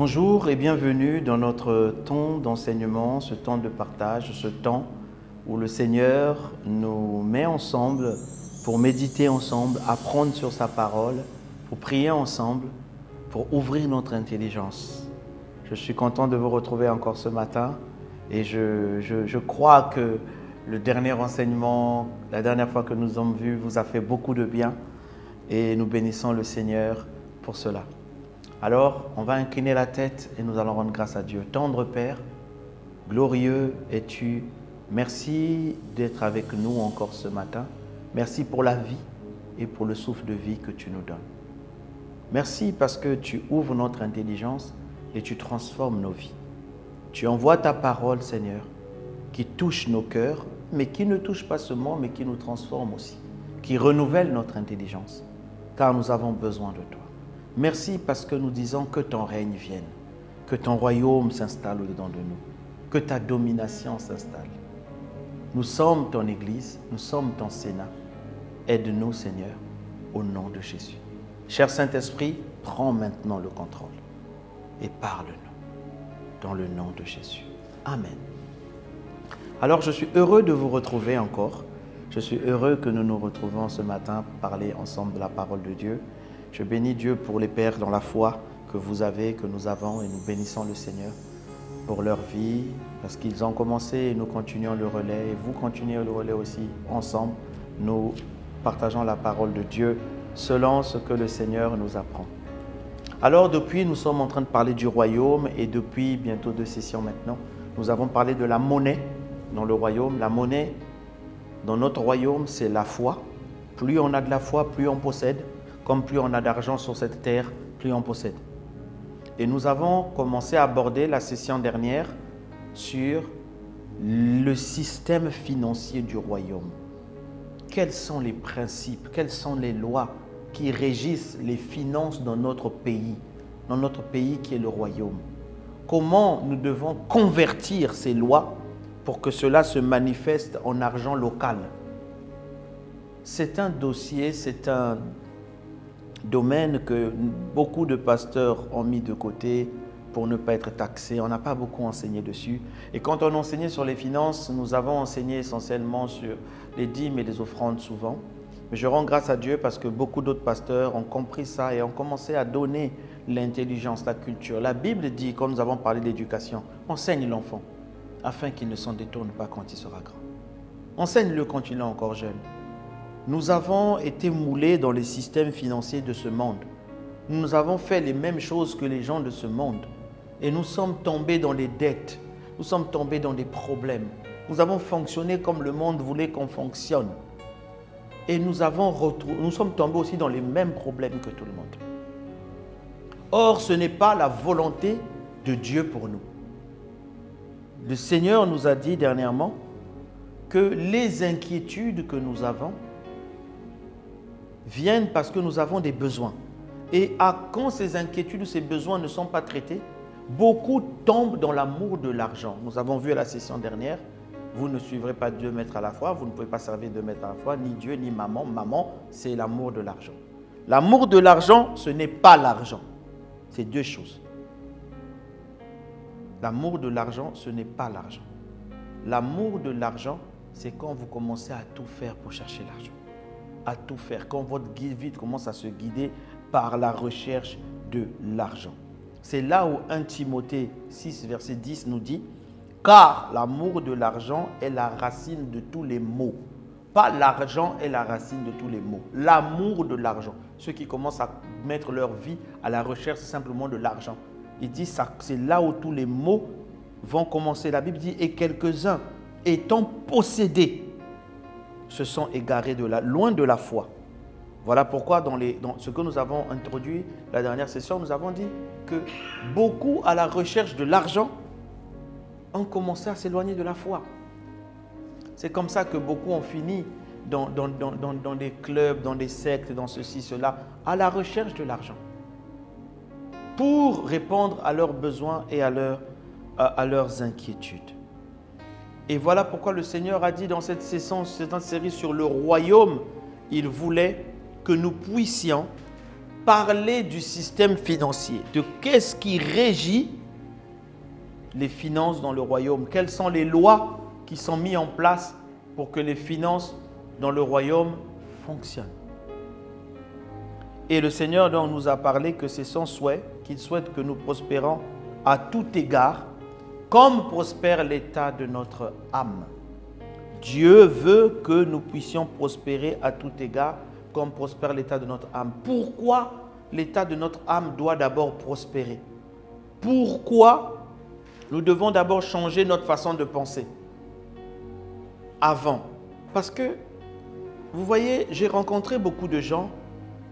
Bonjour et bienvenue dans notre temps d'enseignement, ce temps de partage, ce temps où le Seigneur nous met ensemble pour méditer ensemble, apprendre sur sa parole, pour prier ensemble, pour ouvrir notre intelligence. Je suis content de vous retrouver encore ce matin et je crois que le dernier enseignement, la dernière fois que nous sommes vus, vous a fait beaucoup de bien et nous bénissons le Seigneur pour cela. Alors, on va incliner la tête et nous allons rendre grâce à Dieu. Tendre Père, glorieux es-tu. Merci d'être avec nous encore ce matin. Merci pour la vie et pour le souffle de vie que tu nous donnes. Merci parce que tu ouvres notre intelligence et tu transformes nos vies. Tu envoies ta parole, Seigneur, qui touche nos cœurs, mais qui ne touche pas seulement, mais qui nous transforme aussi, qui renouvelle notre intelligence, car nous avons besoin de toi. Merci parce que nous disons que ton règne vienne, que ton royaume s'installe au-dedans de nous, que ta domination s'installe. Nous sommes ton Église, nous sommes ton Sénat. Aide-nous, Seigneur, au nom de Jésus. Cher Saint-Esprit, prends maintenant le contrôle et parle-nous dans le nom de Jésus. Amen. Alors, je suis heureux de vous retrouver encore. Je suis heureux que nous nous retrouvons ce matin pour parler ensemble de la parole de Dieu. Je bénis Dieu pour les pères dans la foi que vous avez, que nous avons, et nous bénissons le Seigneur pour leur vie, parce qu'ils ont commencé et nous continuons le relais, et vous continuez le relais aussi ensemble. Nous partageons la parole de Dieu selon ce que le Seigneur nous apprend. Alors depuis, nous sommes en train de parler du royaume, et depuis bientôt 2 sessions maintenant, nous avons parlé de la monnaie dans le royaume. La monnaie dans notre royaume, c'est la foi. Plus on a de la foi, plus on possède. Comme plus on a d'argent sur cette terre, plus on possède. Et nous avons commencé à aborder la session dernière sur le système financier du royaume. Quels sont les principes, quelles sont les lois qui régissent les finances dans notre pays qui est le royaume? Comment nous devons convertir ces lois pour que cela se manifeste en argent local? C'est un dossier, c'est un domaine que beaucoup de pasteurs ont mis de côté pour ne pas être taxés. On n'a pas beaucoup enseigné dessus. Et quand on enseignait sur les finances, nous avons enseigné essentiellement sur les dîmes et les offrandes souvent. Mais je rends grâce à Dieu parce que beaucoup d'autres pasteurs ont compris ça et ont commencé à donner l'intelligence, la culture. La Bible dit, quand nous avons parlé d'éducation, enseigne l'enfant afin qu'il ne s'en détourne pas quand il sera grand. Enseigne-le quand il est encore jeune. Nous avons été moulés dans les systèmes financiers de ce monde. Nous avons fait les mêmes choses que les gens de ce monde. Et nous sommes tombés dans les dettes. Nous sommes tombés dans des problèmes. Nous avons fonctionné comme le monde voulait qu'on fonctionne. Et nous sommes tombés aussi dans les mêmes problèmes que tout le monde. Or, ce n'est pas la volonté de Dieu pour nous. Le Seigneur nous a dit dernièrement que les inquiétudes que nous avons viennent parce que nous avons des besoins. Et quand ces inquiétudes ou ces besoins ne sont pas traités, beaucoup tombent dans l'amour de l'argent. Nous avons vu à la session dernière, vous ne suivrez pas 2 maîtres à la fois, vous ne pouvez pas servir 2 maîtres à la fois, ni Dieu ni maman. Maman, c'est l'amour de l'argent. L'amour de l'argent, ce n'est pas l'argent. C'est 2 choses. L'amour de l'argent, ce n'est pas l'argent. L'amour de l'argent, c'est quand vous commencez à tout faire pour chercher l'argent. À tout faire, quand votre vie commence à se guider par la recherche de l'argent. C'est là où 1 Timothée 6, verset 10 nous dit « Car l'amour de l'argent est la racine de tous les maux. » Pas l'argent est la racine de tous les maux. L'amour de l'argent. Ceux qui commencent à mettre leur vie à la recherche simplement de l'argent. Il dit ça, c'est là où tous les maux vont commencer. La Bible dit « Et quelques-uns étant possédés, se sont égarés loin de la foi. » Voilà pourquoi dans ce que nous avons introduit la dernière session, nous avons dit que beaucoup à la recherche de l'argent ont commencé à s'éloigner de la foi. C'est comme ça que beaucoup ont fini dans des clubs, dans des sectes, dans ceci, cela, à la recherche de l'argent pour répondre à leurs besoins et à leurs inquiétudes. Et voilà pourquoi le Seigneur a dit dans cette série sur le royaume, il voulait que nous puissions parler du système financier, de qu'est-ce qui régit les finances dans le royaume. Quelles sont les lois qui sont mises en place pour que les finances dans le royaume fonctionnent. Et le Seigneur donc nous a parlé que c'est son souhait, qu'il souhaite que nous prospérons à tout égard, comme prospère l'état de notre âme. Dieu veut que nous puissions prospérer à tout égard, comme prospère l'état de notre âme. Pourquoi l'état de notre âme doit d'abord prospérer? Pourquoi nous devons d'abord changer notre façon de penser avant? Parce que, vous voyez, j'ai rencontré beaucoup de gens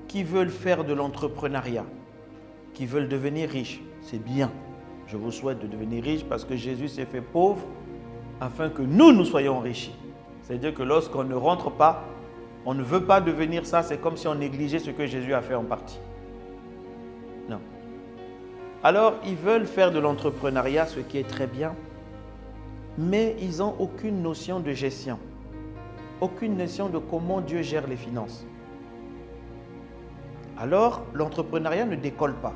qui veulent faire de l'entrepreneuriat, qui veulent devenir riches. C'est bien. Je vous souhaite de devenir riche parce que Jésus s'est fait pauvre afin que nous soyons enrichis. C'est-à-dire que lorsqu'on ne rentre pas, on ne veut pas devenir ça, c'est comme si on négligeait ce que Jésus a fait en partie. Non. Alors, ils veulent faire de l'entrepreneuriat, ce qui est très bien, mais ils n'ont aucune notion de gestion, aucune notion de comment Dieu gère les finances. Alors, l'entrepreneuriat ne décolle pas.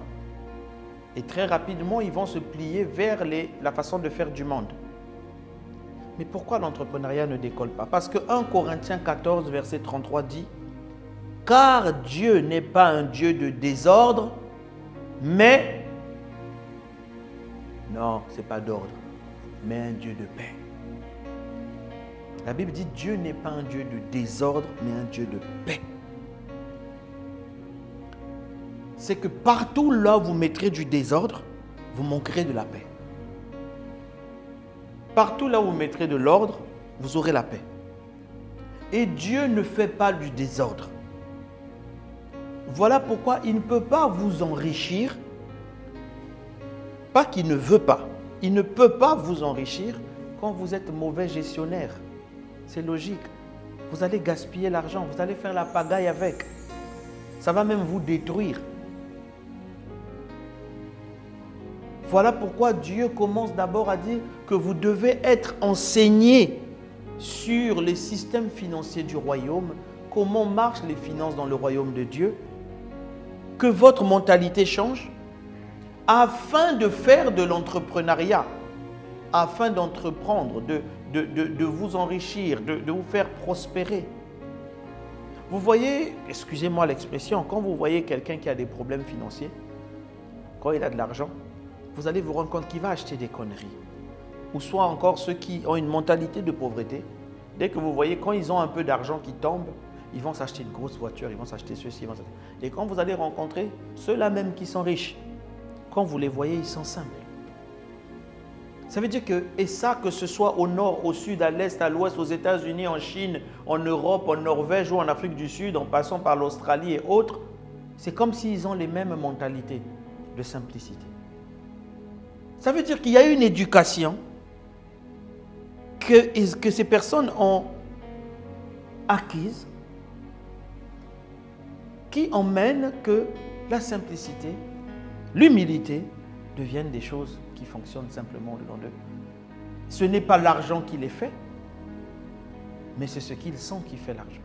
Et très rapidement, ils vont se plier vers la façon de faire du monde. Mais pourquoi l'entrepreneuriat ne décolle pas? Parce que 1 Corinthiens 14, verset 33 dit « Car Dieu n'est pas un Dieu de désordre, mais... » Non, ce n'est pas d'ordre, mais un Dieu de paix. La Bible dit « Dieu n'est pas un Dieu de désordre, mais un Dieu de paix. » C'est que partout là où vous mettrez du désordre, vous manquerez de la paix. Partout là où vous mettrez de l'ordre, vous aurez la paix. Et Dieu ne fait pas du désordre. Voilà pourquoi il ne peut pas vous enrichir. Pas qu'il ne veut pas. Il ne peut pas vous enrichir quand vous êtes mauvais gestionnaire. C'est logique. Vous allez gaspiller l'argent, vous allez faire la pagaille avec. Ça va même vous détruire. Voilà pourquoi Dieu commence d'abord à dire que vous devez être enseigné sur les systèmes financiers du royaume, comment marchent les finances dans le royaume de Dieu, que votre mentalité change, afin de faire de l'entrepreneuriat, afin d'entreprendre, de vous enrichir, de vous faire prospérer. Vous voyez, excusez-moi l'expression, quand vous voyez quelqu'un qui a des problèmes financiers, quand il a de l'argent, vous allez vous rendre compte qu'il va acheter des conneries. Ou soit encore ceux qui ont une mentalité de pauvreté. Dès que vous voyez, quand ils ont un peu d'argent qui tombe, ils vont s'acheter une grosse voiture, ils vont s'acheter ceci. Et quand vous allez rencontrer ceux-là même qui sont riches, quand vous les voyez, ils sont simples. Ça veut dire que, et ça, que ce soit au nord, au sud, à l'est, à l'ouest, aux États-Unis, en Chine, en Europe, en Norvège ou en Afrique du Sud, en passant par l'Australie et autres, c'est comme s'ils ont les mêmes mentalités de simplicité. Ça veut dire qu'il y a une éducation que ces personnes ont acquise qui emmène que la simplicité, l'humilité deviennent des choses qui fonctionnent simplement le long d'eux. Ce n'est pas l'argent qui les fait, mais c'est ce qu'ils sont qui fait l'argent.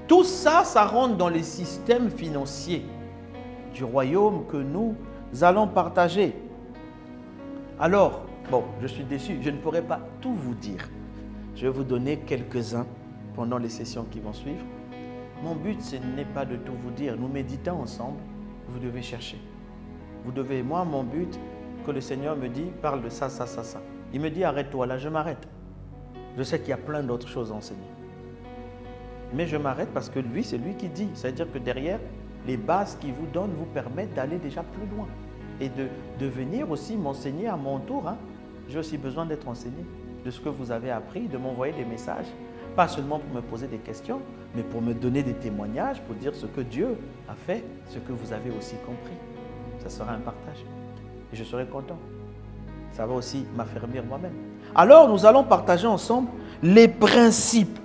Tout ça, ça rentre dans les systèmes financiers du royaume que nous allons partager. Alors, bon, je suis déçu, je ne pourrai pas tout vous dire. Je vais vous donner quelques-uns pendant les sessions qui vont suivre. Mon but, ce n'est pas de tout vous dire. Nous méditons ensemble, vous devez chercher. Vous devez, moi, mon but, que le Seigneur me dit, parle de ça, ça, ça, ça. Il me dit, arrête-toi là, je m'arrête. Je sais qu'il y a plein d'autres choses à enseigner. Mais je m'arrête parce que lui, c'est lui qui dit. C'est-à-dire que derrière, les bases qu'il vous donne vous permettent d'aller déjà plus loin. Et de venir aussi m'enseigner à mon tour. Hein. J'ai aussi besoin d'être enseigné de ce que vous avez appris, de m'envoyer des messages. Pas seulement pour me poser des questions, mais pour me donner des témoignages, pour dire ce que Dieu a fait, ce que vous avez aussi compris. Ça sera un partage. Et je serai content. Ça va aussi m'affermir moi-même. Alors, nous allons partager ensemble les principes.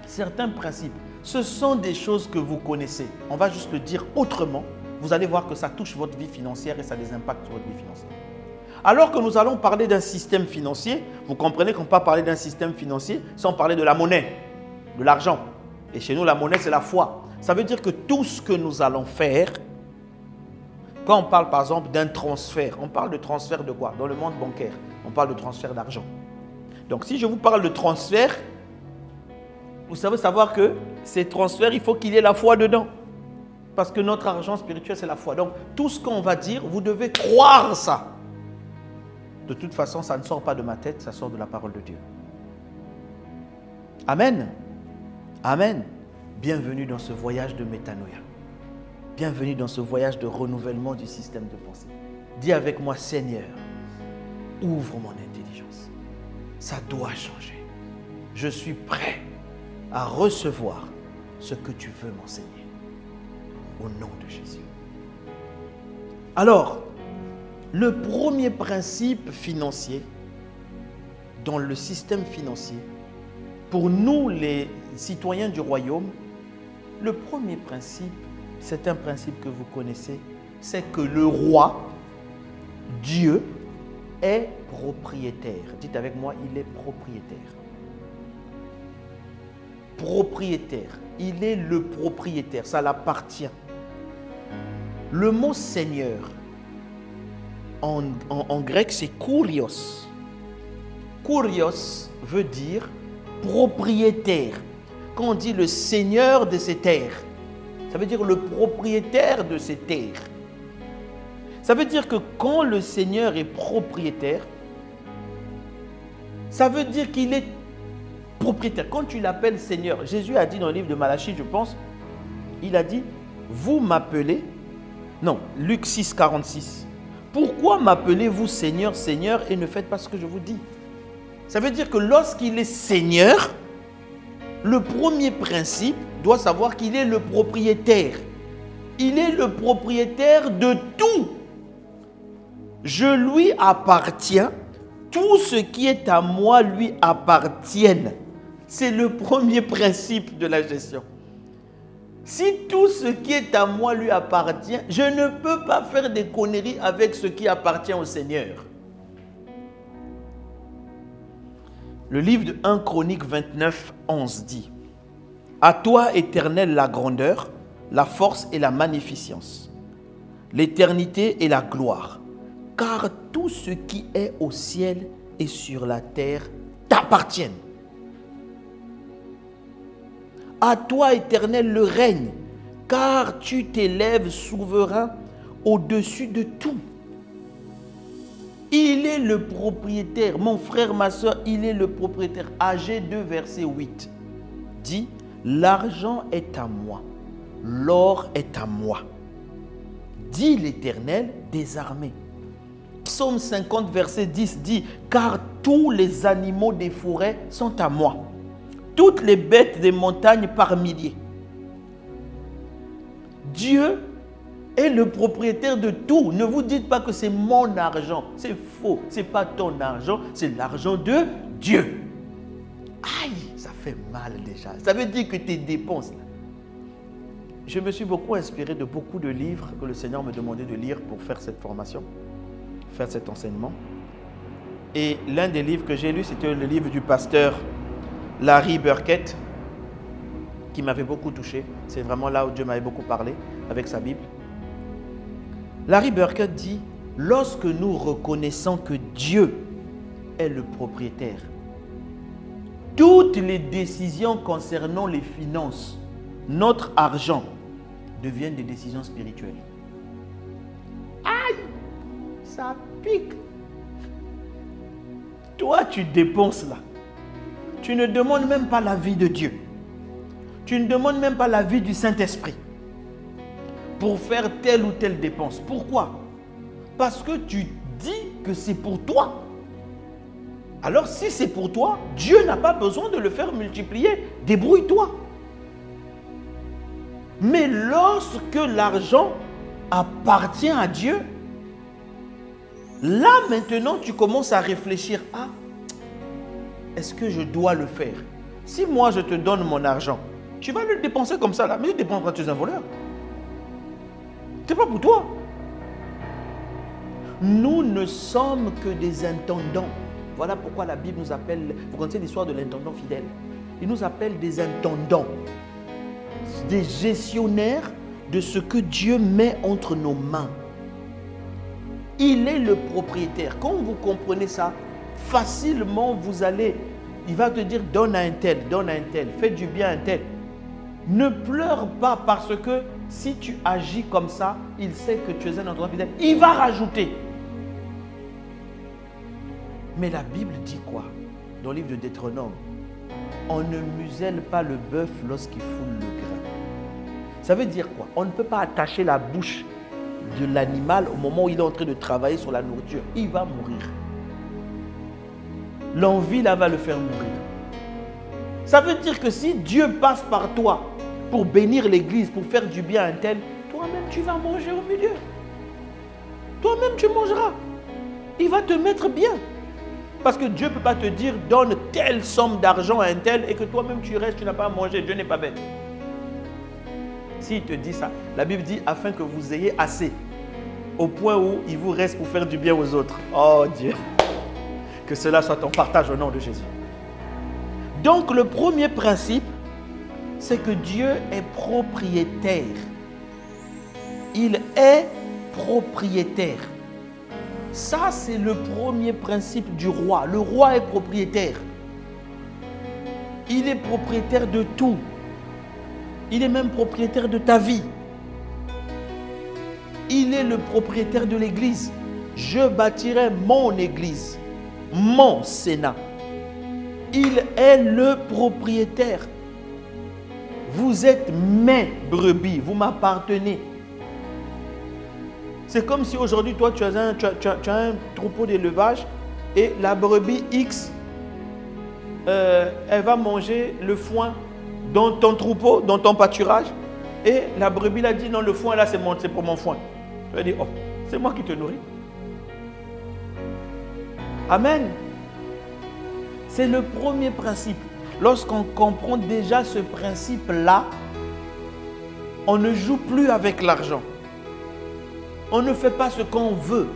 Certains principes. Ce sont des choses que vous connaissez. On va juste le dire autrement. Vous allez voir que ça touche votre vie financière et ça a des impacts sur votre vie financière. Alors que nous allons parler d'un système financier, vous comprenez qu'on ne peut pas parler d'un système financier sans parler de la monnaie, de l'argent. Et chez nous, la monnaie, c'est la foi. Ça veut dire que tout ce que nous allons faire, quand on parle par exemple d'un transfert, on parle de transfert de quoi? Dans le monde bancaire, on parle de transfert d'argent. Donc si je vous parle de transfert, vous savez savoir que ces transferts, il faut qu'il y ait la foi dedans. Parce que notre argent spirituel, c'est la foi. Donc tout ce qu'on va dire, vous devez croire ça. De toute façon, ça ne sort pas de ma tête, ça sort de la parole de Dieu. Amen. Amen. Bienvenue dans ce voyage de métanoïa. Bienvenue dans ce voyage de renouvellement du système de pensée. Dis avec moi, Seigneur, ouvre mon intelligence. Ça doit changer. Je suis prêt à recevoir ce que tu veux m'enseigner. Au nom de Jésus. Alors, le premier principe financier dans le système financier, pour nous les citoyens du royaume, le premier principe, c'est un principe que vous connaissez, c'est que le roi, Dieu, est propriétaire. Dites avec moi, il est propriétaire. Propriétaire. Il est le propriétaire, ça l'appartient. Le mot Seigneur, en grec, c'est kurios. Kurios veut dire propriétaire. Quand on dit le Seigneur de ces terres, ça veut dire le propriétaire de ces terres. Ça veut dire que quand le Seigneur est propriétaire, ça veut dire qu'il est propriétaire. Quand tu l'appelles Seigneur, Jésus a dit dans le livre de Malachie, je pense, il a dit, vous m'appelez, non, Luc 6, 46. Pourquoi m'appelez-vous Seigneur, Seigneur et ne faites pas ce que je vous dis? Ça veut dire que lorsqu'il est Seigneur, le premier principe doit savoir qu'il est le propriétaire. Il est le propriétaire de tout. Je lui appartiens. Tout ce qui est à moi lui appartient. C'est le premier principe de la gestion. Si tout ce qui est à moi lui appartient, je ne peux pas faire des conneries avec ce qui appartient au Seigneur. Le livre de 1 Chronique 29, 11 dit « À toi, Éternel, la grandeur, la force et la magnificence, l'éternité et la gloire, car tout ce qui est au ciel et sur la terre t'appartiennent. À toi, Éternel, le règne, car tu t'élèves souverain au-dessus de tout. » Il est le propriétaire. Mon frère, ma soeur, il est le propriétaire. Ag 2, verset 8 dit, l'argent est à moi, l'or est à moi, dit l'Éternel des armées. Psaume 50, verset 10 dit, car tous les animaux des forêts sont à moi, toutes les bêtes des montagnes par milliers. Dieu est le propriétaire de tout. Ne vous dites pas que c'est mon argent. C'est faux. Ce n'est pas ton argent, c'est l'argent de Dieu. Aïe, ça fait mal déjà. Ça veut dire que tes dépenses. Là. Je me suis beaucoup inspiré de beaucoup de livres que le Seigneur me demandait de lire pour faire cette formation, faire cet enseignement. Et l'un des livres que j'ai lu, c'était le livre du pasteur Larry Burkett, qui m'avait beaucoup touché. C'est vraiment là où Dieu m'avait beaucoup parlé avec sa Bible. Larry Burkett dit, lorsque nous reconnaissons que Dieu est le propriétaire, toutes les décisions concernant les finances, notre argent, deviennent des décisions spirituelles. Aïe, ça pique. Toi, tu dépenses là. Tu ne demandes même pas l'avis de Dieu. Tu ne demandes même pas l'avis du Saint-Esprit pour faire telle ou telle dépense. Pourquoi? Parce que tu dis que c'est pour toi. Alors si c'est pour toi, Dieu n'a pas besoin de le faire multiplier. Débrouille-toi. Mais lorsque l'argent appartient à Dieu, là maintenant tu commences à réfléchir. Ah, est-ce que je dois le faire? Si moi je te donne mon argent, tu vas le dépenser comme ça là. Mais tu dépenses quand tu es un voleur. Ce n'est pas pour toi. Nous ne sommes que des intendants. Voilà pourquoi la Bible nous appelle, vous connaissez l'histoire de l'intendant fidèle. Il nous appelle des intendants. des gestionnaires de ce que Dieu met entre nos mains. Il est le propriétaire. Quand vous comprenez ça, facilement vous allez, il va te dire donne à un tel, fais du bien à un tel. Ne pleure pas parce que si tu agis comme ça, il sait que tu es un endroit fidèle. Il va rajouter. Mais la Bible dit quoi? Dans le livre de Deutéronome, on ne muselle pas le bœuf lorsqu'il foule le grain. Ça veut dire quoi? On ne peut pas attacher la bouche de l'animal au moment où il est en train de travailler sur la nourriture. Il va mourir. L'envie là va le faire mourir. Ça veut dire que si Dieu passe par toi pour bénir l'église, pour faire du bien à un tel, toi-même tu vas manger au milieu. Toi-même tu mangeras. Il va te mettre bien. Parce que Dieu ne peut pas te dire donne telle somme d'argent à un tel et que toi-même tu restes, tu n'as pas à manger. Dieu n'est pas bête. S'il te dit ça, la Bible dit afin que vous ayez assez au point où il vous reste pour faire du bien aux autres. Oh Dieu, que cela soit ton partage au nom de Jésus. Donc le premier principe, c'est que Dieu est propriétaire. Il est propriétaire. Ça, c'est le premier principe du roi. Le roi est propriétaire. Il est propriétaire de tout. Il est même propriétaire de ta vie. Il est le propriétaire de l'église. Je bâtirai mon église, mon Sénat. Il est le propriétaire. Vous êtes mes brebis, vous m'appartenez. C'est comme si aujourd'hui, toi, tu as un troupeau d'élevage et la brebis X, elle va manger le foin dans ton troupeau, dans ton pâturage. Et la brebis l'a dit, non, le foin là, c'est pour mon foin. Tu vas dire, oh, c'est moi qui te nourris. Amen. C'est le premier principe. Lorsqu'on comprend déjà ce principe-là, on ne joue plus avec l'argent. On ne fait pas ce qu'on veut.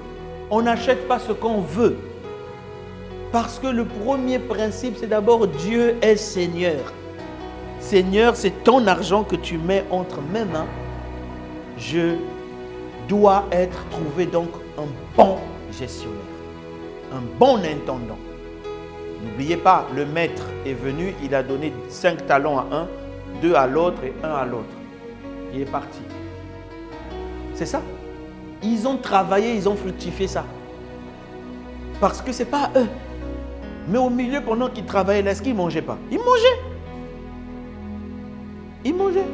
On n'achète pas ce qu'on veut. Parce que le premier principe, c'est d'abord Dieu est Seigneur. Seigneur, c'est ton argent que tu mets entre mes mains. Je dois être trouvé donc un bon gestionnaire, un bon intendant. N'oubliez pas, le maître est venu, il a donné 5 talents à un, 2 à l'autre et 1 à l'autre. Il est parti. C'est ça. Ils ont travaillé, ils ont fructifié ça. Parce que ce n'est pas eux. Mais au milieu, pendant qu'ils travaillaient, est-ce qu'ils ne mangeaient pas? Ils mangeaient. Ils mangeaient.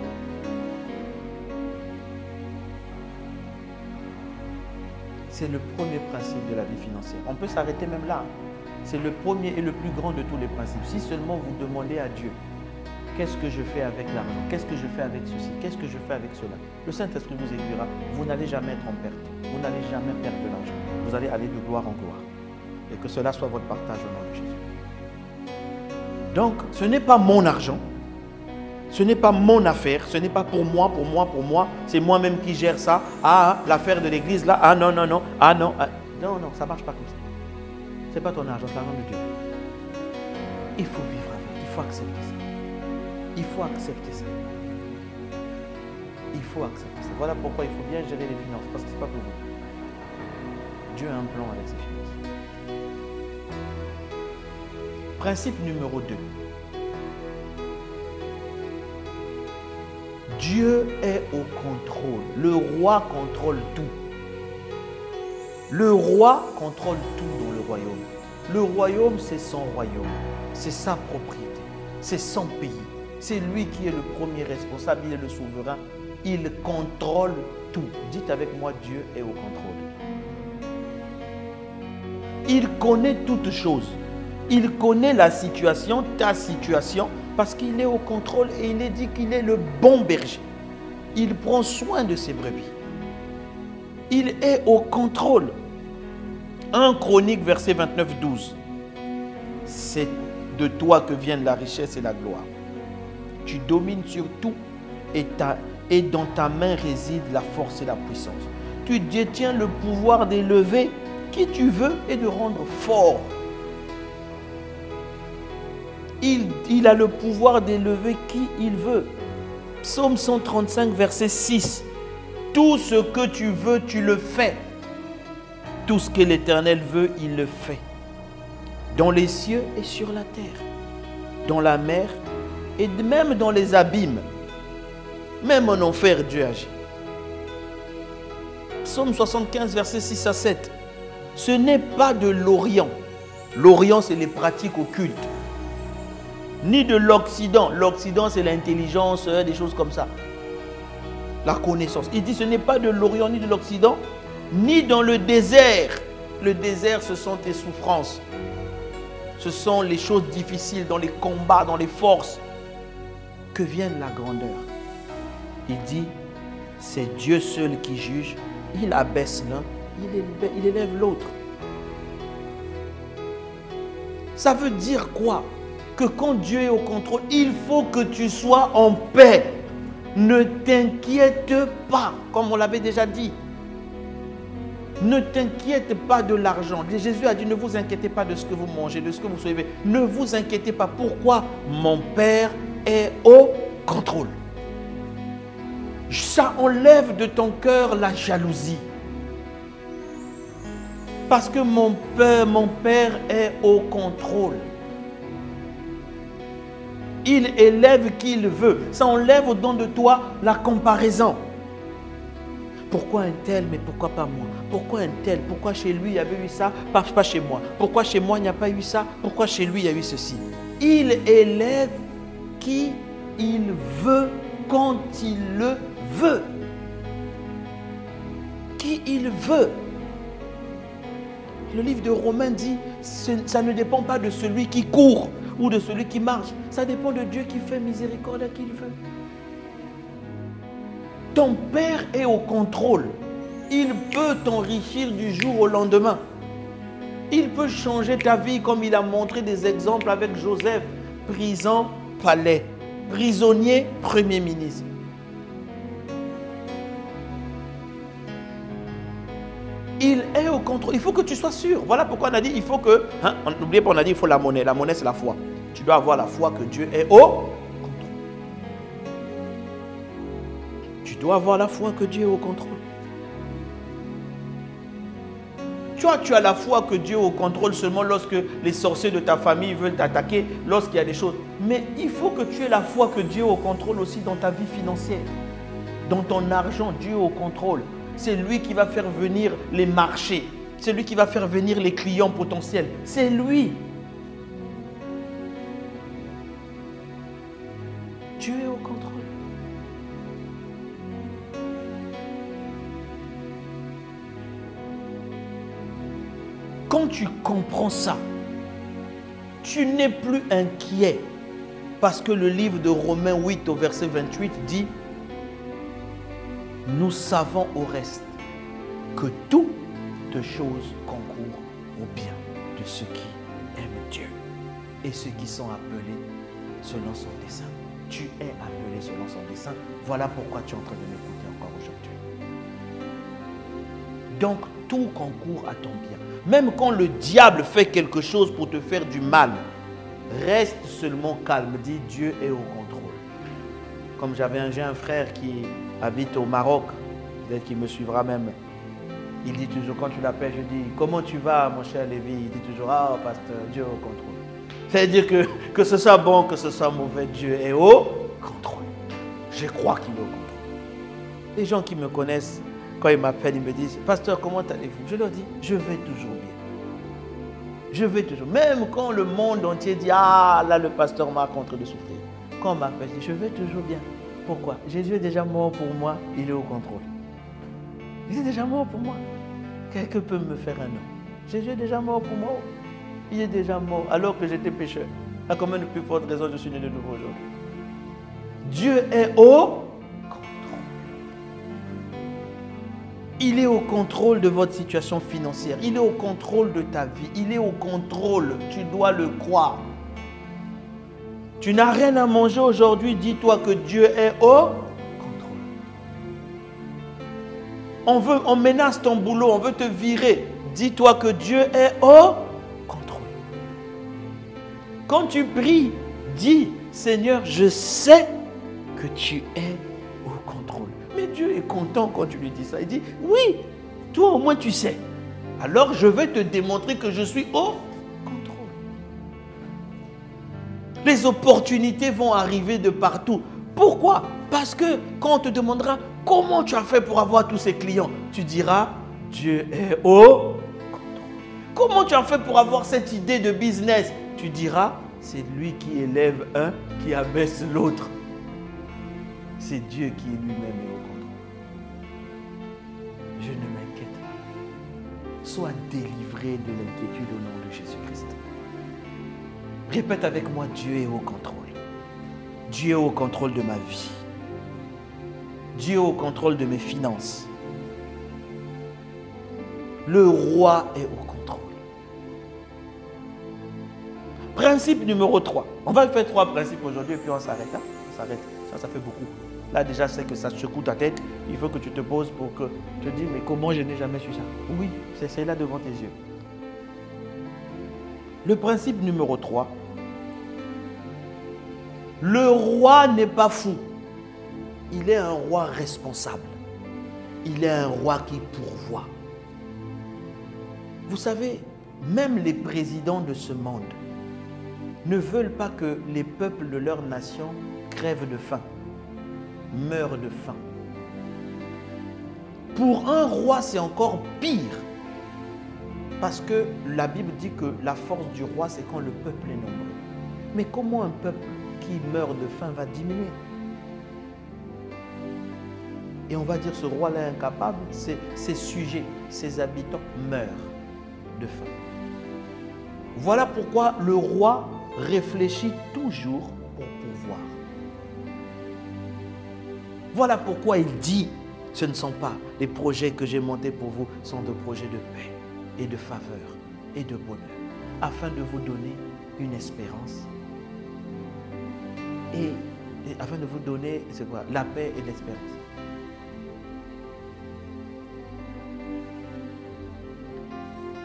C'est le premier principe de la vie financière. On peut s'arrêter même là. C'est le premier et le plus grand de tous les principes. Si seulement vous demandez à Dieu, qu'est-ce que je fais avec l'argent? Qu'est-ce que je fais avec ceci? Qu'est-ce que je fais avec cela? Le Saint-Esprit vous aiguillera. Vous n'allez jamais être en perte. Vous n'allez jamais perdre de l'argent. Vous allez aller de gloire en gloire. Et que cela soit votre partage au nom de Jésus. Donc, ce n'est pas mon argent. Ce n'est pas mon affaire. Ce n'est pas pour moi. C'est moi-même qui gère ça. Ah, l'affaire de l'église là. Ah non, non, non. Ah non. Ah. Non, non, ça ne marche pas comme ça. Ce n'est pas ton argent, c'est l'argent de Dieu. Il faut vivre avec. Il faut accepter ça. Il faut accepter ça. Il faut accepter ça. Voilà pourquoi il faut bien gérer les finances. Parce que ce n'est pas pour vous. Dieu a un plan avec ses finances. Principe numéro 2. Dieu est au contrôle. Le roi contrôle tout. Le roi contrôle tout dans le royaume. Le royaume, c'est son royaume. C'est sa propriété. C'est son pays. C'est lui qui est le premier responsable. Il est le souverain. Il contrôle tout. Dites avec moi, Dieu est au contrôle. Il connaît toutes choses. Il connaît la situation, ta situation, parce qu'il est au contrôle et il est dit qu'il est le bon berger. Il prend soin de ses brebis. Il est au contrôle. 1 Chronique, verset 29-12. C'est de toi que viennent la richesse et la gloire. Tu domines sur tout et dans ta main réside la force et la puissance. Tu détiens le pouvoir d'élever qui tu veux et de rendre fort. Il a le pouvoir d'élever qui il veut. Psaume 135, verset 6. Tout ce que tu veux, tu le fais. Tout ce que l'Éternel veut, il le fait. Dans les cieux et sur la terre. Dans la mer et même dans les abîmes. Même en enfer, Dieu agit. Psaume 75, verset 6 à 7. Ce n'est pas de l'Orient. L'Orient, c'est les pratiques occultes. Ni de l'Occident. L'Occident, c'est l'intelligence, des choses comme ça. La connaissance. Il dit ce n'est pas de l'Orient ni de l'Occident, ni dans le désert. Le désert, ce sont tes souffrances. Ce sont les choses difficiles dans les combats, dans les forces. Que vienne la grandeur. Il dit, c'est Dieu seul qui juge. Il abaisse l'un, il élève l'autre. Ça veut dire quoi? Que quand Dieu est au contrôle, il faut que tu sois en paix. Ne t'inquiète pas, comme on l'avait déjà dit. Ne t'inquiète pas de l'argent. Jésus a dit, ne vous inquiétez pas de ce que vous mangez, de ce que vous soyez. Ne vous inquiétez pas. Pourquoi? Mon Père est au contrôle. Ça enlève de ton cœur la jalousie. Parce que mon Père est au contrôle. Il élève qui il veut. Ça enlève au-dedans de toi la comparaison. Pourquoi un tel, mais pourquoi pas moi? Pourquoi un tel? Pourquoi chez lui il y avait eu ça, pas chez moi? Pourquoi chez moi il n'y a pas eu ça? Pourquoi chez lui il y a eu ceci? Il élève qui il veut quand il le veut. Qui il veut. Le livre de Romains dit, ça ne dépend pas de celui qui court ou de celui qui marche. Ça dépend de Dieu qui fait miséricorde à qui il veut. Ton Père est au contrôle. Il peut t'enrichir du jour au lendemain. Il peut changer ta vie comme il a montré des exemples avec Joseph. Prison, palais. Prisonnier, premier ministre. Il est au contrôle. Il faut que tu sois sûr. Voilà pourquoi on a dit, il faut que... N'oubliez pas, on a dit, il faut la monnaie. La monnaie, c'est la foi. Tu dois avoir la foi que Dieu est au contrôle. Tu dois avoir la foi que Dieu est au contrôle. Toi, tu as la foi que Dieu est au contrôle seulement lorsque les sorciers de ta famille veulent t'attaquer, lorsqu'il y a des choses. Mais il faut que tu aies la foi que Dieu est au contrôle aussi dans ta vie financière. Dans ton argent, Dieu est au contrôle. C'est lui qui va faire venir les marchés. C'est lui qui va faire venir les clients potentiels. C'est lui. Dieu est au contrôle. Quand tu comprends ça, tu n'es plus inquiet. Parce que le livre de Romains 8 au verset 28 dit: nous savons au reste que toutes choses concourent au bien de ceux qui aiment Dieu et ceux qui sont appelés selon son dessein. Tu es appelé selon son dessein. Voilà pourquoi tu es en train de m'écouter encore aujourd'hui. Donc, tout concourt à ton bien. Même quand le diable fait quelque chose pour te faire du mal, reste seulement calme. Dis, Dieu est au contrôle. Comme j'ai un frère qui habite au Maroc, peut-être qu'il me suivra même. Il dit toujours, quand tu l'appelles, je dis, comment tu vas, mon cher Lévi? Il dit toujours, ah, pasteur, Dieu est au contrôle. C'est-à-dire que ce soit bon, que ce soit mauvais, Dieu est au contrôle. Je crois qu'il est au contrôle. Les gens qui me connaissent, quand ils m'appellent, ils me disent, pasteur, comment allez-vous? Je leur dis, je vais toujours bien. Je vais toujours. Même quand le monde entier dit, ah, là, le pasteur Marc est en train de souffrir. Quand on m'appelle, je dis, je vais toujours bien. Pourquoi? Jésus est déjà mort pour moi, il est au contrôle. Il est déjà mort pour moi. Quelqu'un peut me faire un nom. Jésus est déjà mort pour moi. Il est déjà mort alors que j'étais pécheur. À combien de plus forte raison je suis né de nouveau aujourd'hui? Dieu est au contrôle. Il est au contrôle de votre situation financière. Il est au contrôle de ta vie. Il est au contrôle. Tu dois le croire. Tu n'as rien à manger aujourd'hui. Dis-toi que Dieu est au contrôle. On menace ton boulot. On veut te virer. Dis-toi que Dieu est au contrôle. Quand tu pries, dis, Seigneur, je sais que tu es au contrôle. Mais Dieu est content quand tu lui dis ça. Il dit, oui, toi au moins tu sais. Alors je vais te démontrer que je suis au contrôle. Les opportunités vont arriver de partout. Pourquoi? Parce que quand on te demandera comment tu as fait pour avoir tous ces clients, tu diras, Dieu est au contrôle. Comment tu as fait pour avoir cette idée de business? Tu diras, c'est lui qui élève un, qui abaisse l'autre. C'est Dieu qui lui-même est au contrôle. Je ne m'inquiète pas. Sois délivré de l'inquiétude au nom de Jésus-Christ. Répète avec moi, Dieu est au contrôle. Dieu est au contrôle de ma vie. Dieu est au contrôle de mes finances. Le roi est au contrôle. Principe numéro 3. On va faire 3 principes aujourd'hui et puis on s'arrête. Hein? On s'arrête. Ça fait beaucoup. Là déjà, c'est que ça secoue ta tête. Il faut que tu te poses pour que tu te dises, mais comment je n'ai jamais su ça? Oui, c'est là devant tes yeux. Le principe numéro 3. Le roi n'est pas fou. Il est un roi responsable. Il est un roi qui pourvoit. Vous savez, même les présidents de ce monde ne veulent pas que les peuples de leur nation crèvent de faim, meurent de faim. Pour un roi, c'est encore pire. Parce que la Bible dit que la force du roi, c'est quand le peuple est nombreux. Mais comment un peuple qui meurt de faim va diminuer? Et on va dire ce roi-là est incapable, ses sujets, ses habitants meurent de faim. Voilà pourquoi le roi réfléchit toujours pour pouvoir. Voilà pourquoi il dit, ce ne sont pas les projets que j'ai montés pour vous, sont des projets de paix et de faveur et de bonheur, afin de vous donner une espérance et afin de vous donner, c'est quoi? La paix et l'espérance.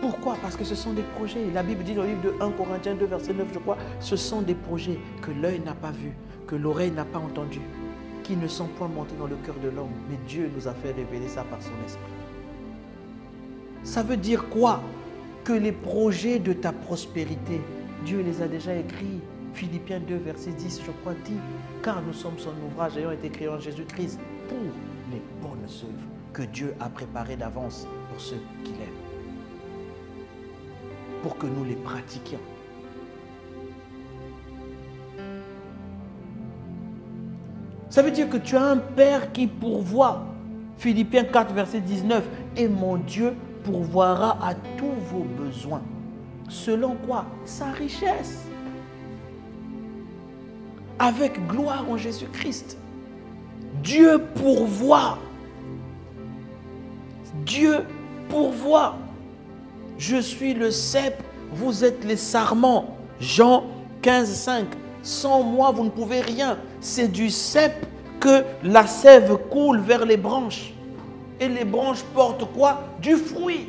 Pourquoi? Parce que ce sont des projets. La Bible dit dans le livre de 1 Corinthiens 2, verset 9, je crois, ce sont des projets que l'œil n'a pas vus, que l'oreille n'a pas entendu, qui ne sont point montés dans le cœur de l'homme. Mais Dieu nous a fait révéler ça par son esprit. Ça veut dire quoi? Que les projets de ta prospérité, Dieu les a déjà écrits. Philippiens 2, verset 10, je crois, dit, car nous sommes son ouvrage ayant été créés en Jésus-Christ pour les bonnes œuvres que Dieu a préparées d'avance pour ceux qu'il aime, pour que nous les pratiquions. Ça veut dire que tu as un Père qui pourvoit. Philippiens 4, verset 19, et mon Dieu pourvoira à tous vos besoins. Selon quoi? Sa richesse. Avec gloire en Jésus-Christ. Dieu pourvoit. Dieu pourvoit. Je suis le cep, vous êtes les sarments. Jean 15, 5. Sans moi, vous ne pouvez rien. C'est du cep que la sève coule vers les branches. Et les branches portent quoi? Du fruit.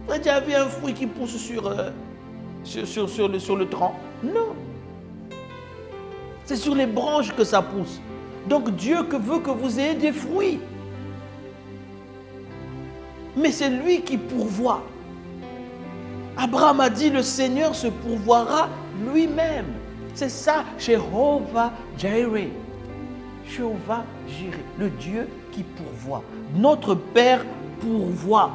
Vous avez déjà vu un fruit qui pousse sur le tronc? Non. C'est sur les branches que ça pousse. Donc Dieu veut que vous ayez des fruits. Mais c'est lui qui pourvoit. Abraham a dit, le Seigneur se pourvoira lui-même. C'est ça, Jéhovah Jireh. Jéhovah Jireh, le Dieu qui pourvoit. Notre Père pourvoit.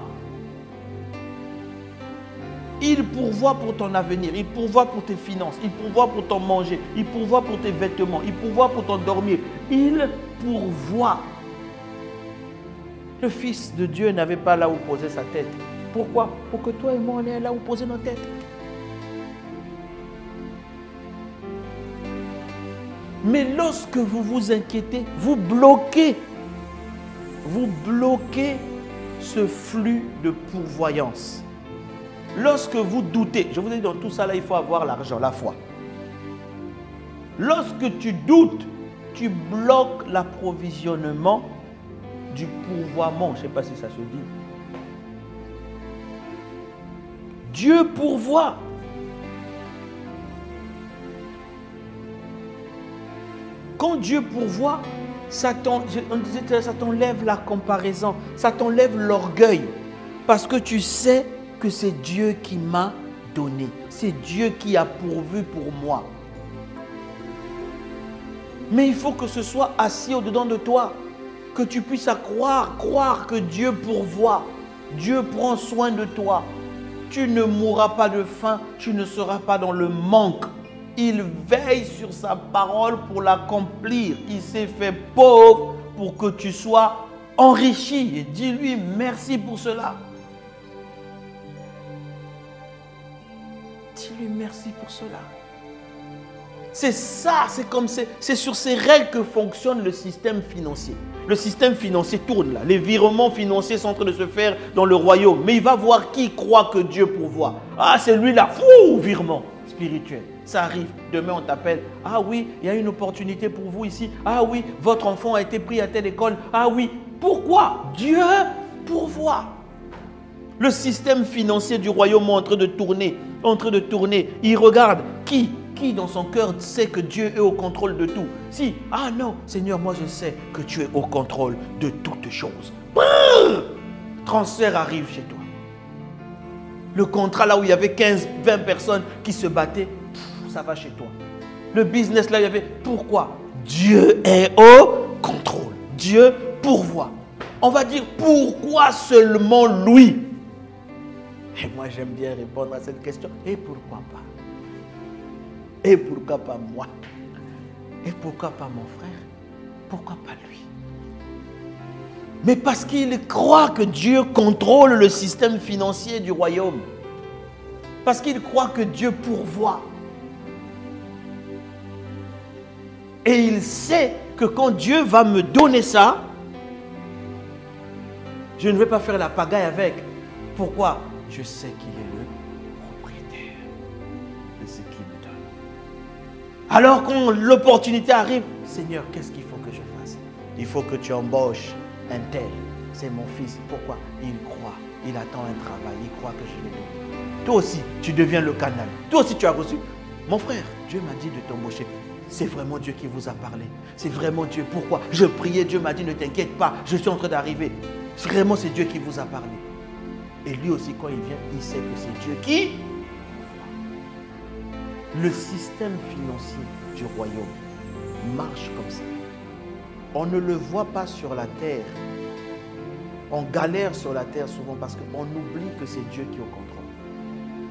Il pourvoit pour ton avenir, il pourvoit pour tes finances, il pourvoit pour ton manger, il pourvoit pour tes vêtements, il pourvoit pour ton dormir. Il pourvoit. Le Fils de Dieu n'avait pas là où poser sa tête. Pourquoi? Pour que toi et moi, on ait là où poser nos têtes. Mais lorsque vous vous inquiétez, vous bloquez ce flux de pourvoyance. Lorsque vous doutez, je vous ai dit dans tout ça là, il faut avoir l'argent, la foi. Lorsque tu doutes, tu bloques l'approvisionnement du pourvoiement. Je ne sais pas si ça se dit. Dieu pourvoit. quand Dieu pourvoit, ça t'enlève la comparaison, ça t'enlève l'orgueil. Parce que tu sais que c'est Dieu qui m'a donné. C'est Dieu qui a pourvu pour moi. Mais il faut que ce soit assis au-dedans de toi. Que tu puisses croire que Dieu pourvoit. Dieu prend soin de toi. Tu ne mourras pas de faim, tu ne seras pas dans le manque. Il veille sur sa parole pour l'accomplir. Il s'est fait pauvre pour que tu sois enrichi. Et dis-lui merci pour cela. Dis-lui merci pour cela. C'est ça, c'est sur ces règles que fonctionne le système financier. Le système financier tourne là. Les virements financiers sont en train de se faire dans le royaume. Mais il va voir qui croit que Dieu pourvoit. Ah, c'est lui là. Fou, virement spirituel. Ça arrive. Demain, on t'appelle. Ah oui, il y a une opportunité pour vous ici. Ah oui, votre enfant a été pris à telle école. Ah oui. Pourquoi? Dieu pourvoit. Le système financier du royaume est en train de tourner. Il regarde qui dans son cœur sait que Dieu est au contrôle de tout. Si, ah non, Seigneur, moi je sais que tu es au contrôle de toutes choses. Brrr, transfert arrive chez toi. Le contrat là où il y avait 15-20 personnes qui se battaient, ça va chez toi. Le business là, il y avait... Pourquoi? Dieu est au contrôle. Dieu pourvoit. On va dire pourquoi seulement lui? Et moi j'aime bien répondre à cette question. Et pourquoi pas? Et pourquoi pas moi? Et pourquoi pas mon frère? Pourquoi pas lui? Mais parce qu'il croit que Dieu contrôle le système financier du royaume. Parce qu'il croit que Dieu pourvoit. Et il sait que quand Dieu va me donner ça, je ne vais pas faire la pagaille avec. Pourquoi? Je sais qu'il est le propriétaire de ce qu'il me donne. Alors quand l'opportunité arrive, Seigneur, qu'est-ce qu'il faut que je fasse? Il faut que tu embauches un tel. C'est mon fils. Pourquoi? Il croit. Il attend un travail. Il croit que je l'ai donné. Toi aussi, tu deviens le canal. Toi aussi, tu as reçu. Mon frère, Dieu m'a dit de t'embaucher. C'est vraiment Dieu qui vous a parlé. C'est vraiment Dieu. Pourquoi? Je priais, Dieu m'a dit ne t'inquiète pas. Je suis en train d'arriver. Vraiment, c'est Dieu qui vous a parlé. Et lui aussi, quand il vient, il sait que c'est Dieu qui... Le système financier du royaume marche comme ça. On ne le voit pas sur la terre. On galère sur la terre souvent parce qu'on oublie que c'est Dieu qui est au contrôle.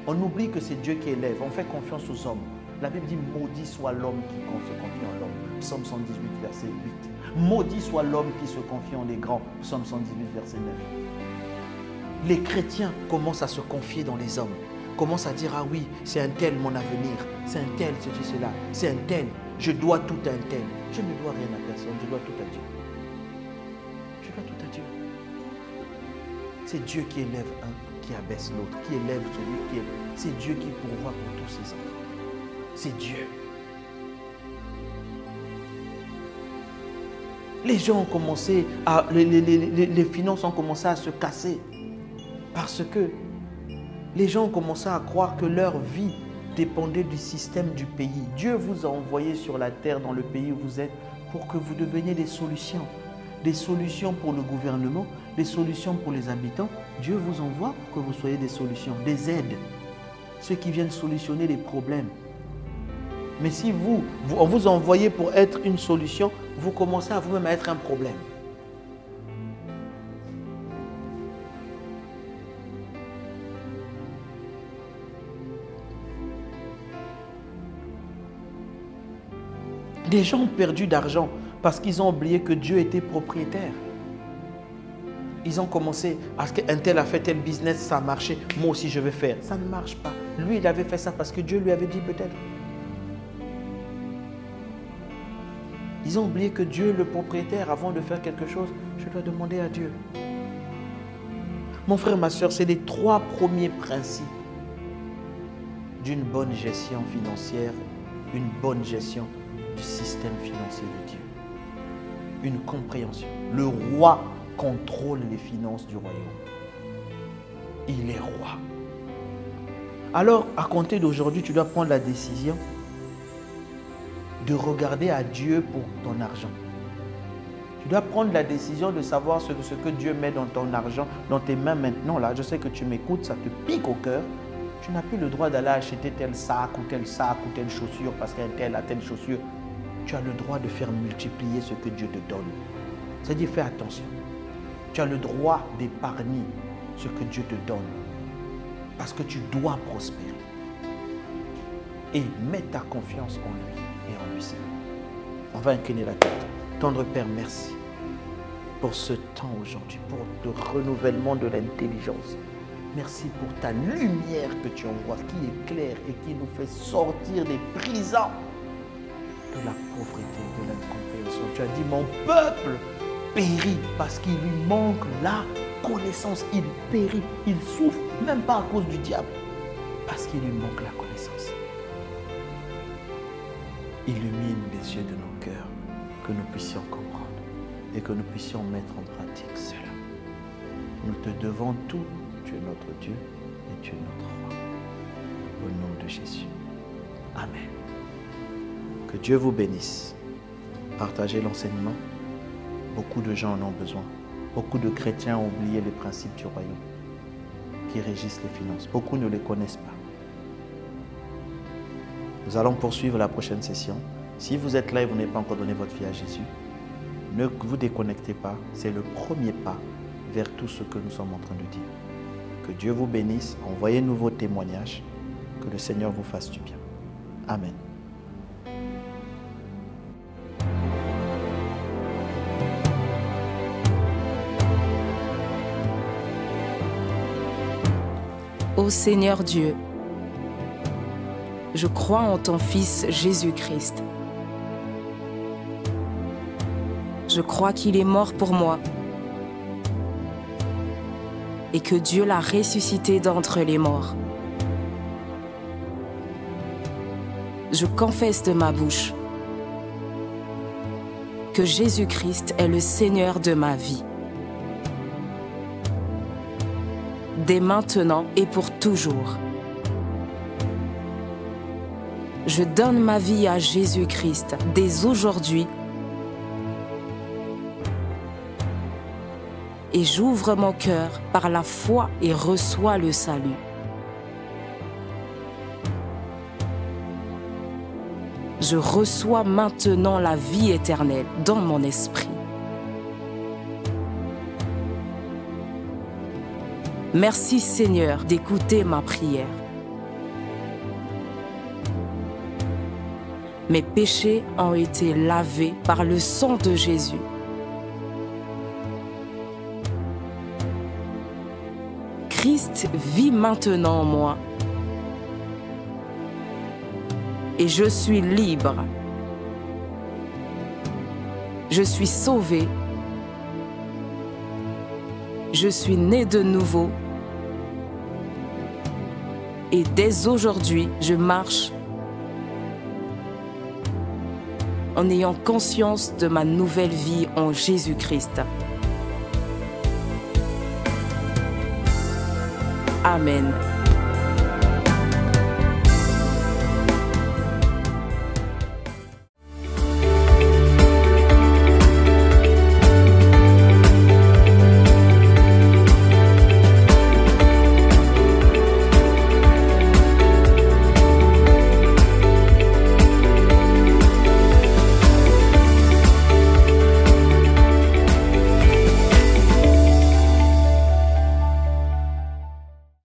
On oublie que c'est Dieu qui élève. On fait confiance aux hommes. La Bible dit maudit soit l'homme qui se confie en l'homme. Psaume 118, verset 8. Maudit soit l'homme qui se confie en les grands. Psaume 118, verset 9. Les chrétiens commencent à se confier dans les hommes. Commencent à dire, ah oui, c'est un tel mon avenir. C'est un tel ceci, cela. C'est un tel. Je dois tout à un tel. Je ne dois rien à personne. Je dois tout à Dieu. Je dois tout à Dieu. C'est Dieu qui élève un, qui abaisse l'autre, qui élève celui qui est. C'est Dieu qui pourvoit pour tous ses enfants. C'est Dieu. Les gens ont commencé à... Les finances ont commencé à se casser. Parce que les gens ont commencé à croire que leur vie dépendait du système du pays. Dieu vous a envoyé sur la terre, dans le pays où vous êtes, pour que vous deveniez des solutions. Des solutions pour le gouvernement, des solutions pour les habitants. Dieu vous envoie pour que vous soyez des solutions, des aides. Ceux qui viennent solutionner les problèmes. Mais si on vous a envoyé pour être une solution, vous commencez à vous-même à être un problème. Des gens ont perdu d'argent parce qu'ils ont oublié que Dieu était propriétaire. Ils ont commencé, parce qu'un tel a fait tel business, ça a marché, moi aussi je vais faire. Ça ne marche pas. Lui, il avait fait ça parce que Dieu lui avait dit peut-être. Ils ont oublié que Dieu est le propriétaire. Avant de faire quelque chose, je dois demander à Dieu. Mon frère, ma soeur, c'est les 3 premiers principes d'une bonne gestion financière, une bonne gestion du système financier de Dieu. Une compréhension. Le roi contrôle les finances du royaume. Il est roi. Alors, à compter d'aujourd'hui, tu dois prendre la décision de regarder à Dieu pour ton argent. Tu dois prendre la décision de savoir ce que Dieu met dans ton argent, dans tes mains maintenant. Là, je sais que tu m'écoutes, ça te pique au cœur. Tu n'as plus le droit d'aller acheter tel sac ou telle chaussure parce qu'un tel a telle chaussure. Tu as le droit de faire multiplier ce que Dieu te donne. C'est-à-dire, fais attention. Tu as le droit d'épargner ce que Dieu te donne parce que tu dois prospérer. Et mets ta confiance en lui et en lui seul. On va incliner la tête. Tendre Père, merci pour ce temps aujourd'hui, pour le renouvellement de l'intelligence. Merci pour ta lumière que tu envoies, qui éclaire et qui nous fait sortir des prisons de la pauvreté, de l'incompréhension. Tu as dit, mon peuple périt parce qu'il lui manque la connaissance. Il périt, il souffre, même pas à cause du diable, parce qu'il lui manque la connaissance. Illumine les yeux de nos cœurs, que nous puissions comprendre et que nous puissions mettre en pratique cela. Nous te devons tout, tu es notre Dieu et tu es notre roi. Au nom de Jésus. Amen. Que Dieu vous bénisse. Partagez l'enseignement. Beaucoup de gens en ont besoin. Beaucoup de chrétiens ont oublié les principes du royaume qui régissent les finances. Beaucoup ne les connaissent pas. Nous allons poursuivre la prochaine session. Si vous êtes là et vous n'avez pas encore donné votre vie à Jésus, ne vous déconnectez pas. C'est le premier pas vers tout ce que nous sommes en train de dire. Que Dieu vous bénisse. Envoyez-nous vos témoignages. Que le Seigneur vous fasse du bien. Amen. Ô Seigneur Dieu, je crois en ton Fils Jésus-Christ. Je crois qu'il est mort pour moi et que Dieu l'a ressuscité d'entre les morts. Je confesse de ma bouche que Jésus-Christ est le Seigneur de ma vie. Dès maintenant et pour toujours. Je donne ma vie à Jésus-Christ dès aujourd'hui et j'ouvre mon cœur par la foi et reçois le salut. Je reçois maintenant la vie éternelle dans mon esprit. Merci Seigneur d'écouter ma prière. Mes péchés ont été lavés par le sang de Jésus. Christ vit maintenant en moi. Et je suis libre. Je suis sauvé. Je suis né de nouveau. Et dès aujourd'hui, je marche en ayant conscience de ma nouvelle vie en Jésus-Christ. Amen.